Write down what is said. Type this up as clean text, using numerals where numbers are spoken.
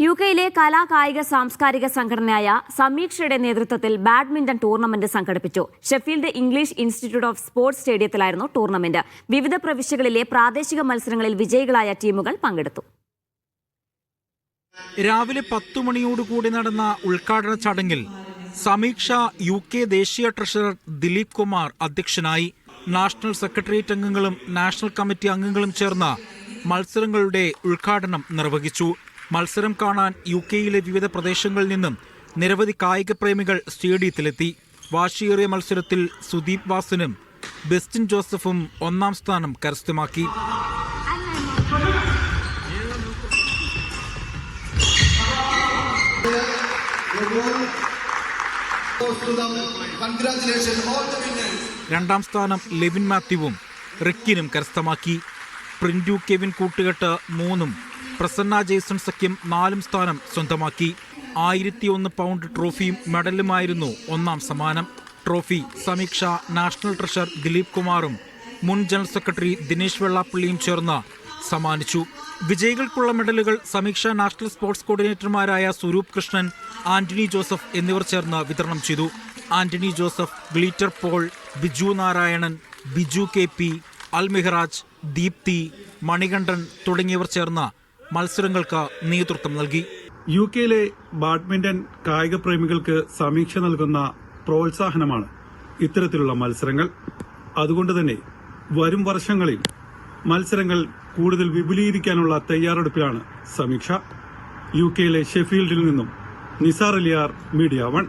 യുകെയിലെ കലാ കായിക സാംസ്കാരിക സംഘടനയായ സമീക്ഷയുടെ നേതൃത്വത്തിൽ ബാഡ്മിന്റൺ ടൂർണമെന്റ് സംഘടിപ്പിച്ചു. Sheffield English Institute of Sports സ്റ്റേഡിയത്തിലായിരുന്നു ടൂർണമെന്റ്. വിവിധ പ്രവിശ്യകളിലെ പ്രാദേശിക മത്സരങ്ങളിൽ വിജയികളായ ടീമുകൾ പങ്കെടുത്തു. രാവിലെ 10 മണിയോടുകൂടി നടന്ന ഉദ്ഘാടന ചടങ്ങിൽ സമീക്ഷ യുകെ ദേശീയ ട്രഷറർ ദിലീപ് കുമാർ അധ്യക്ഷനായി. നാഷണൽ സെക്രട്ടേറിയറ്റ് അംഗങ്ങളും നാഷണൽ കമ്മിറ്റി അംഗങ്ങളും ചേർന്ന് മത്സരങ്ങളുടെ ഉദ്ഘാടനം നിർവഹിച്ചു. മത്സരം കാണാൻ യുകെയിലെ വിവിധ പ്രദേശങ്ങളിൽ നിന്നും നിരവധി കായിക പ്രേമികൾ സ്റ്റേഡിയത്തിലെത്തി. വാശിയേറിയ മത്സരത്തിൽ സുദീപ് വാസനും ബെസ്റ്റിൻ ജോസഫും 1ാം സ്ഥാനം കരസ്ഥമാക്കി. രണ്ടാം സ്ഥാനം ലെവിൻ മാത്യുവും റിക്കിനും കരസ്ഥമാക്കി. പ്രിന്റു കെവിൻ കൂട്ടുകെട്ട് 3ഉം പ്രസന്ന ജേസൺ സഖ്യം 4ാം സ്ഥാനം സ്വന്തമാക്കി. 1001 പൗണ്ട് ട്രോഫിയും മെഡലുമായിരുന്നു 1ാം സമ്മാനം. ട്രോഫി സമീക്ഷ നാഷണൽ ട്രഷറർ ദിലീപ് കുമാറും മുൻ ജനറൽ സെക്രട്ടറി ദിനേശ് വെള്ളാപ്പള്ളിയും ചേർന്ന് സമ്മാനിച്ചു. വിജയികൾക്കുള്ള മെഡലുകൾ സമീക്ഷ നാഷണൽ സ്പോർട്സ് കോർഡിനേറ്റർമാരായ സ്വരൂപ് കൃഷ്ണൻ, ആന്റണി ജോസഫ് എന്നിവർ ചേർന്ന് വിതരണം ചെയ്തു. ആന്റണി ജോസഫ്, ഗ്ലീറ്റർ പോൾ, ബിജു നാരായണൻ, ബിജു KP, അൽ മെഹ്റാജ്, ദീപ്തി, മണികണ്ഠൻ തുടങ്ങിയവർ ചേർന്ന് മത്സരങ്ങൾക്ക് നേതൃത്വം നൽകി. യുകെയിലെ ബാഡ്മിന്റൺ കായിക പ്രേമികൾക്ക് സമീക്ഷ നൽകുന്ന പ്രോത്സാഹനമാണ് ഇത്തരത്തിലുള്ള മത്സരങ്ങൾ. അതുകൊണ്ട് തന്നെ വരും വർഷങ്ങളിൽ മത്സരങ്ങൾ കൂടുതൽ വിപുലീകരിക്കാനുള്ള തയ്യാറെടുപ്പിലാണ് സമീക്ഷ. യുകെയിലെ ഷെഫീൽഡിൽ നിന്നും നിസാർ അലിയാർ, മീഡിയ 1.